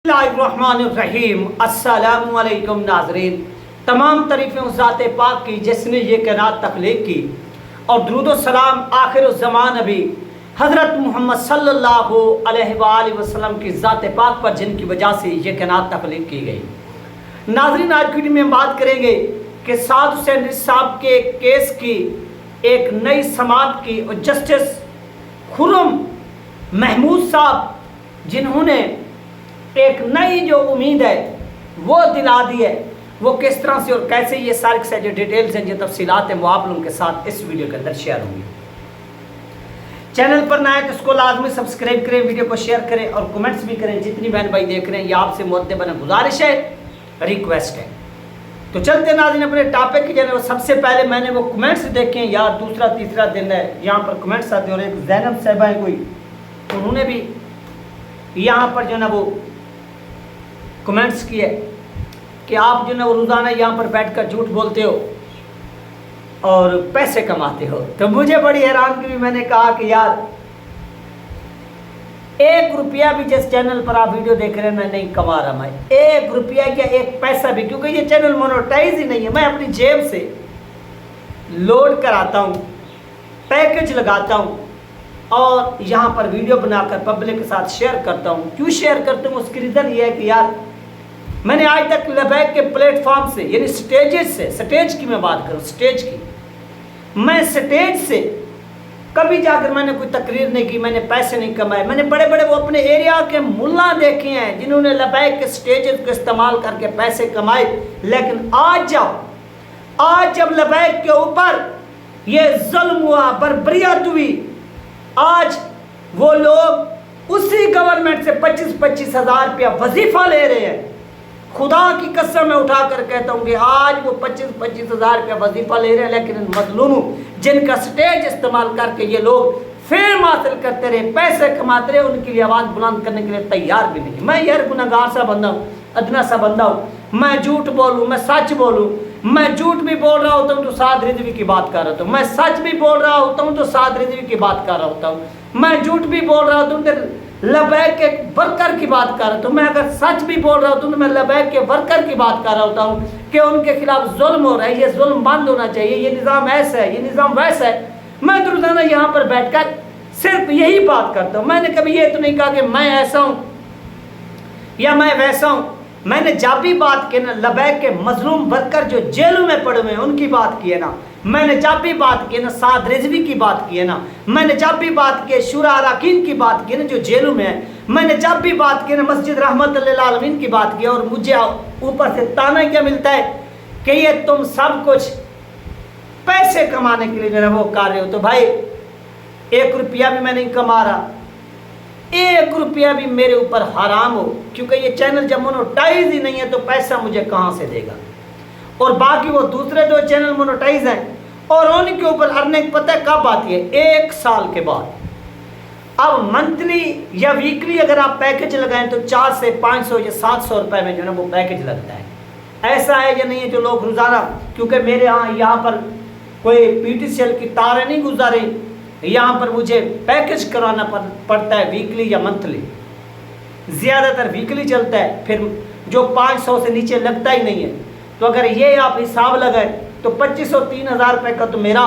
बिस्मिल्लाहिर्रहमानिर्रहीम। अस्सलामु अलैकुम नाज़रीन। तमाम तारीफ़ें उस ज़ात पाक की जिसने ये कायनात तख्लीक की, और दुरूद व सलाम आखिर ज़मान नबी हज़रत मोहम्मद सल्लल्लाहु अलैहि वसल्लम की ज़ात पाक पर जिनकी वजह से ये कायनात तख्लीक की गई। नाज़रीन, आज की वीडियो में बात करेंगे कि साद हुसैन साहब के केस की एक नई समात की, और जस्टिस खुर्रम महमूद साहब जिन्होंने एक नई जो उम्मीद है वो दिला दी है, वो किस तरह से और कैसे, ये सारी से जो डिटेल्स हैं, जो तफसीलात हैं, वो आप लोगों के साथ इस वीडियो के अंदर शेयर होंगी। चैनल पर नए तो इसको लाजमी सब्सक्राइब करें, वीडियो को शेयर करें और कमेंट्स भी करें। जितनी बहन भाई देख रहे हैं, ये आपसे मुद्दबन गुजारिश है, रिक्वेस्ट है। तो चलते नाज़रीन अपने टॉपिक की जाने। सबसे पहले मैंने वो कमेंट्स देखे हैं, यार दूसरा तीसरा दिन है यहाँ पर कमेंट्स आते हैं, और एक ज़ैनब साहिबा है कोई, उन्होंने भी यहाँ पर जो ना वो कमेंट्स किए कि आप जो ना वो रोज़ाना यहाँ पर बैठकर झूठ बोलते हो और पैसे कमाते हो। तो मुझे बड़ी हैरानगी हुई। मैंने कहा कि यार 1 रुपया भी जिस चैनल पर आप वीडियो देख रहे हैं मैं नहीं कमा रहा, मैं 1 रुपया क्या 1 पैसा भी, क्योंकि ये चैनल मोनेटाइज ही नहीं है। मैं अपनी जेब से लोड कराता हूँ, पैकेज लगाता हूँ और यहाँ पर वीडियो बनाकर पब्लिक के साथ शेयर करता हूँ। क्यों शेयर करता हूँ? उसकी रीज़न ये है कि यार मैंने आज तक लबैक के प्लेटफॉर्म से, यानी स्टेजेस से, स्टेज की मैं बात करूँ, स्टेज की, मैं स्टेज से कभी जाकर मैंने कोई तकरीर नहीं की, मैंने पैसे नहीं कमाए। मैंने बड़े बड़े वो अपने एरिया के मुल्ला देखे हैं जिन्होंने लबैक के स्टेजेस को इस्तेमाल करके पैसे कमाए। लेकिन आज जब लबैक के ऊपर ये जुल्म हुआ, बर्बरियत हुई, आज वो लोग उसी गवर्नमेंट से 25-25 हज़ार रुपया वजीफा ले रहे हैं। खुदा की कसम मैं उठा कर कहता हूँ कि आज वो 25-25 हज़ार रुपया वजीफा ले रहे हैं, लेकिन इन मजलूमों जिनका स्टेज इस्तेमाल करके ये लोग फेम हासिल करते रहे, पैसे कमाते रहे, उनके लिए आवाज़ बुलंद करने के लिए तैयार भी नहीं। मैं यार गुनहगार सा बंदा हूँ, अदना सा बंदा हूँ। मैं झूठ बोलूँ, मैं सच बोलूँ, मैं झूठ भी बोल रहा होता हूँ तो साद रिजवी की बात कर रहा हूँ, मैं सच भी बोल रहा होता हूँ तो साद रिजवी की बात कर रहा होता हूँ, मैं झूठ भी बोल रहा होता हूँ तो लबैक के वर्कर की बात कर रहा हूँ, मैं अगर सच भी बोल रहा होता हूँ तो मैं लबैक के वर्कर की बात कर रहा होता हूँ कि उनके खिलाफ जुल्म हो रहा है, ये जुल्म बंद होना चाहिए, ये निज़ाम ऐसा है, ये निज़ाम वैसा है। मैं तो रोज़ाना यहाँ पर बैठकर सिर्फ यही बात करता हूँ। मैंने कभी ये तो नहीं कहा कि मैं ऐसा हूँ या मैं वैसा हूँ। मैंने जब भी बात की ना, लबैक के मजलूम वर्कर जो जेलों में पड़े हुए हैं उनकी बात की है ना, मैंने जब भी बात की ना साद रिजवी की बात की है ना, मैंने जब भी बात की शुरा अरकान की बात की ना जो जेलों में है, मैंने जब भी बात की ना मस्जिद रहमत लिल आलमीन की बात की। और मुझे ऊपर से ताना क्या मिलता है कि ये तुम सब कुछ पैसे कमाने के लिए जो है वो कर रहे हो। तो भाई 1 रुपया भी मैं नहीं कमा रहा, 1 रुपया भी मेरे ऊपर हराम हो, क्योंकि ये चैनल जब मोनेटाइज ही नहीं है तो पैसा मुझे कहाँ से देगा। और बाकी वो दूसरे 2 चैनल मोनेटाइज हैं और उनके ऊपर अर्निंग पता है कब आती है? 1 साल के बाद। अब मंथली या वीकली अगर आप पैकेज लगाएं तो 400 से 500 या 700 रुपए में जो है वो पैकेज लगता है। ऐसा है या नहीं है जो लोग रोज़ाना, क्योंकि मेरे यहाँ पर कोई PTCL की तारें नहीं गुजारे, यहाँ पर मुझे पैकेज कराना पड़ता है वीकली या मंथली, ज़्यादातर वीकली चलता है, फिर जो 500 से नीचे लगता ही नहीं है। तो अगर ये आप हिसाब लगाएं तो 2500-3000 रुपये का तो मेरा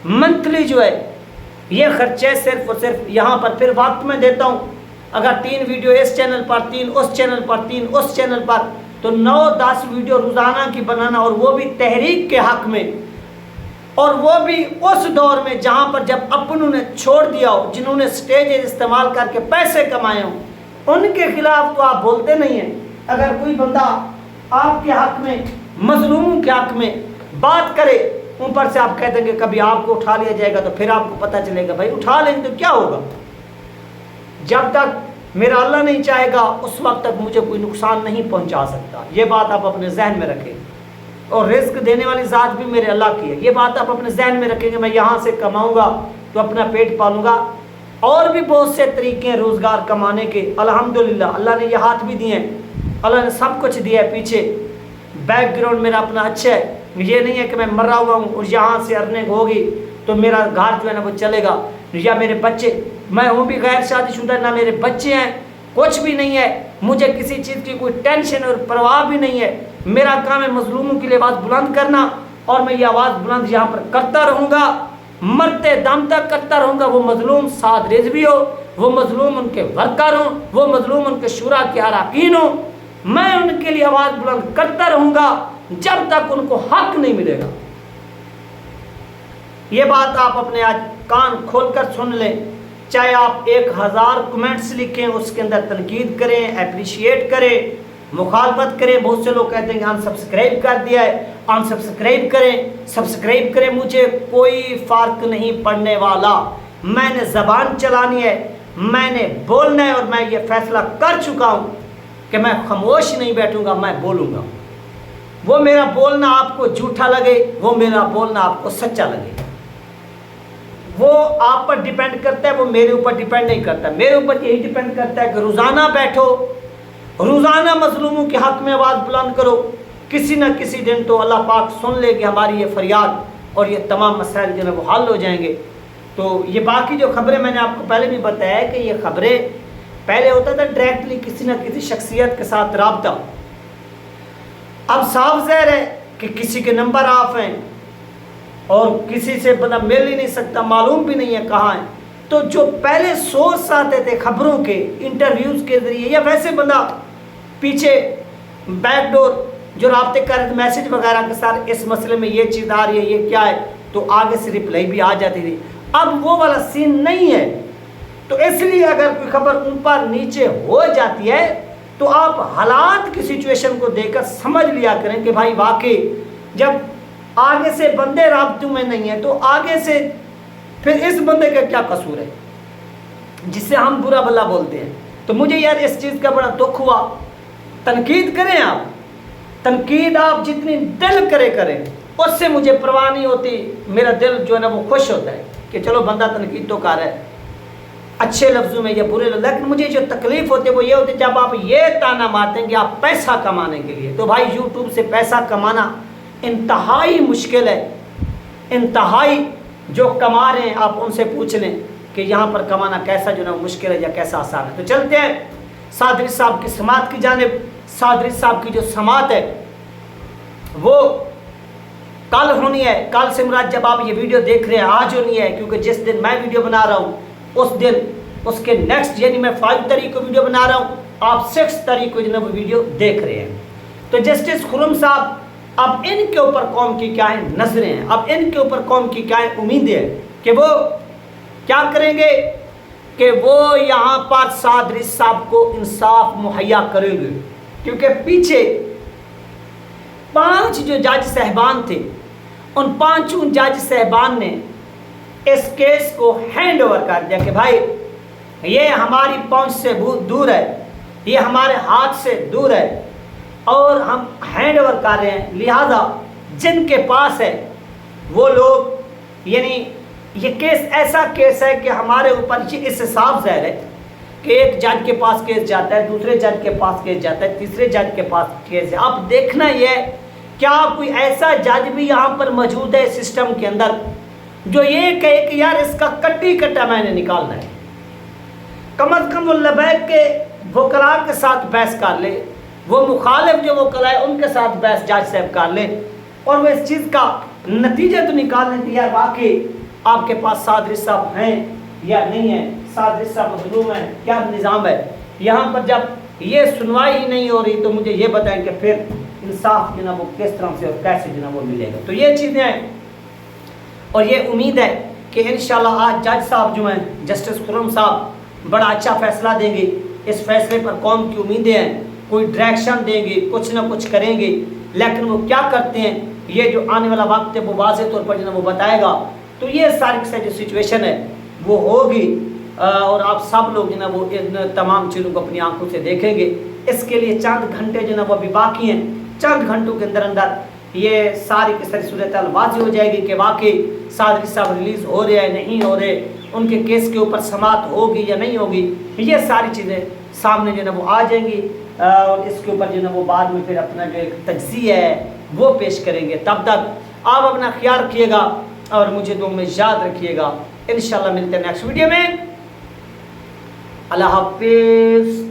मंथली जो है ये खर्चे सिर्फ और सिर्फ यहाँ पर। फिर वक्त में देता हूँ, अगर 3 वीडियो इस चैनल पर, 3 उस चैनल पर, 3 उस चैनल पर, तो 9-10 वीडियो रोज़ाना की बनाना, और वो भी तहरीक के हक़ में, और वो भी उस दौर में जहाँ पर जब अपनों ने छोड़ दिया हो, जिन्होंने स्टेज इस्तेमाल करके पैसे कमाए हों, उनके खिलाफ तो आप बोलते नहीं हैं। अगर कोई बंदा आपके हक़ में, मजलूमों के हक़ में बात करे, ऊपर से आप कह देंगे कभी आपको उठा लिया जाएगा, तो फिर आपको पता चलेगा भाई उठा लेंगे तो क्या होगा। जब तक मेरा अल्लाह नहीं चाहेगा उस वक्त तक मुझे कोई नुकसान नहीं पहुंचा सकता। ये बात आप अपने जहन में रखें। और रिस्क देने वाली ज़ात भी मेरे अल्लाह की है, ये बात आप अपने जहन में रखेंगे। मैं यहाँ से कमाऊँगा तो अपना पेट पालूँगा। और भी बहुत से तरीके हैं रोज़गार कमाने के, अल्हम्दुलिल्लाह अल्लाह ने ये हाथ भी दिए हैं, अल्लाह ने सब कुछ दिया है। पीछे बैकग्राउंड मेरा अपना अच्छा है, ये नहीं है कि मैं मरा हुआ हूँ और यहाँ से अर्निंग होगी तो मेरा घर जो है ना वो चलेगा, या मेरे बच्चे, मैं हूँ भी गैर शादीशुदा, ना मेरे बच्चे हैं, कुछ भी नहीं है। मुझे किसी चीज़ की कोई टेंशन और परवाह भी नहीं है। मेरा काम है मजलूमों के लिए आवाज़ बुलंद करना, और मैं ये आवाज़ बुलंद यहाँ पर करता रहूँगा, मरते दम तक करता रहूँगा। वो मजलूम साद रिजवी हो, वो मजलूम उनके वर्कर हों, वो मजलूम उनके शुरा के अरकान हों, मैं उनके लिए आवाज़ बुलंद करता रहूँगा जब तक उनको हक नहीं मिलेगा। ये बात आप अपने आज कान खोलकर सुन लें। चाहे आप 1000 कमेंट्स लिखें, उसके अंदर तनकीद करें, अप्रिशिएट करें, मुखालफत करें। बहुत से लोग कहते हैं कि अनसब्सक्राइब कर दिया है, अनसब्सक्राइब करें, सब्सक्राइब करें, मुझे कोई फ़र्क नहीं पड़ने वाला। मैंने ज़बान चलानी है, मैंने बोलना है, और मैं ये फ़ैसला कर चुका हूँ कि मैं खामोश नहीं बैठूँगा, मैं बोलूँगा। वो मेरा बोलना आपको झूठा लगे, वो मेरा बोलना आपको सच्चा लगे, वो आप पर डिपेंड करता है, वो मेरे ऊपर डिपेंड नहीं करता। मेरे ऊपर यही डिपेंड करता है कि रोज़ाना बैठो, रोज़ाना मजलूमों के हक़ में आवाज़ बुलंद करो। किसी न किसी दिन तो अल्लाह पाक सुन ले कि हमारी ये फरियाद, और ये तमाम मसाइल जो है वो हल हो जाएंगे। तो ये बाकी जो खबरें मैंने आपको पहले भी बताया है कि ये खबरें पहले होता था डायरेक्टली किसी न किसी शख्सियत के साथ राब्ता, अब साफ ज़ाहिर है कि किसी के नंबर ऑफ हैं और किसी से बंदा मिल ही नहीं सकता, मालूम भी नहीं है कहाँ है। तो जो पहले सोर्स आते थे खबरों के, इंटरव्यूज़ के ज़रिए, या वैसे बंदा पीछे बैकडोर जो राब्ते कर रहे थे मैसेज वगैरह के साथ, इस मसले में ये चीज़ आ रही है, ये क्या है, तो आगे से रिप्लाई भी आ जाती थी। अब वो वाला सीन नहीं है। तो इसलिए अगर कोई खबर ऊपर नीचे हो जाती है तो आप हालात की सिचुएशन को देखकर समझ लिया करें कि भाई वाकई जब आगे से बंदे राब्तों में नहीं है तो आगे से फिर इस बंदे का क्या कसूर है जिससे हम बुरा भला बोलते हैं। तो मुझे यार इस चीज़ का बड़ा दुख हुआ। तनकीद करें आप, तनकीद आप जितनी दिल करें उससे मुझे परवाह नहीं होती। मेरा दिल जो है ना वो खुश होता है कि चलो बंदा तनकीद तो कर रहा है, अच्छे लफ्ज़ों में या बुरे लफ्ज़। लेकिन मुझे जो तकलीफ़ होती है वो ये होती है जब आप ये ताना मारते हैं कि आप पैसा कमाने के लिए। तो भाई यूट्यूब से पैसा कमाना इंतहाई मुश्किल है, इंतहाई। जो कमा रहे हैं आप उनसे पूछ लें कि यहाँ पर कमाना कैसा जो ना मुश्किल है या कैसा आसान है। तो चलते हैं सादरी साहब की समात की जानिब। सादरी साहब की जो समात है वो कल होनी है। कल से मुराद जब आप ये वीडियो देख रहे हैं आज होनी है, क्योंकि जिस दिन मैं वीडियो बना रहा हूँ उस दिन उसके नेक्स्ट यानी मैं 5 तारीख को वीडियो बना रहा हूँ, आप 6 तारीख को जो है वो वीडियो देख रहे हैं। तो जस्टिस खुर्रम साहब, अब इनके ऊपर कौम की क्या है नजरें हैं, अब इनके ऊपर कौम की क्या है उम्मीदें हैं कि वो क्या करेंगे कि वो यहाँ पर सादरी साहब को इंसाफ मुहैया करेंगे। क्योंकि पीछे 5 जो जज साहबान थे उन 5 जज साहबान ने इस केस को हैंड ओवर कर दिया कि भाई ये हमारी पहुंच से दूर है, ये हमारे हाथ से दूर है और हम हैंड ओवर कर रहे हैं। लिहाजा जिनके पास है वो लोग, यानी ये केस ऐसा केस है कि हमारे ऊपर इससे साफ ज़ाहिर है कि एक जज के पास केस जाता है, दूसरे जज के पास केस जाता है, तीसरे जज के पास केस है। अब देखना ये क्या कोई ऐसा जज भी यहाँ पर मौजूद है सिस्टम के अंदर जो ये कहे कि यार इसका कट्टी कट्टा मैंने निकालना है। कम अज़ कम वो लबैक के वकला के साथ बहस कर ले, वो मुखालिफ जो वकला है उनके साथ बहस जज साहब कर ले और वो इस चीज़ का नतीजा तो निकाल लें कि यार वाकई आपके पास सादरी साहब हैं या नहीं है, सादरी साहब मजलूम है, क्या निज़ाम है। यहाँ पर जब ये सुनवाई ही नहीं हो रही तो मुझे ये बताएं कि फिर इंसाफ जो ना वो किस तरह से और कैसे जो ना वो मिलेगा। तो ये चीज़ें हैं और ये उम्मीद है कि इंशाल्लाह आज जज साहब जो हैं जस्टिस खुर्रम साहब बड़ा अच्छा फ़ैसला देंगे। इस फैसले पर कौम की उम्मीदें हैं, कोई डायरेक्शन देंगे, कुछ ना कुछ करेंगे। लेकिन वो क्या करते हैं ये जो आने वाला वक्त है वो वाज़ेह तौर पर जो ना वो बताएगा। तो ये सारी की सारी जो सिचुएशन है वो होगी और आप सब लोग जो ना वो इन तमाम चीज़ों को अपनी आंखों से देखेंगे। इसके लिए चंद घंटे जो ना वो अभी बाकी हैं, चंद घंटों के अंदर अंदर ये सारी की सारी सूरत वाज़ेह हो जाएगी कि वाकई सादरी साहब रिलीज़ हो रहे हैं नहीं हो रहे, उनके केस के ऊपर समात होगी या नहीं होगी। ये सारी चीज़ें सामने जो ना वो आ जाएंगी और इसके ऊपर जो ना वो बाद में फिर अपना जो एक तज्ज़िया है वो पेश करेंगे। तब तक आप अपना ख्याल रखिएगा और मुझे दुआ में याद रखिएगा। इंशाल्लाह मिलते हैं नेक्स्ट वीडियो में। अल्लाह हाफ़िज़।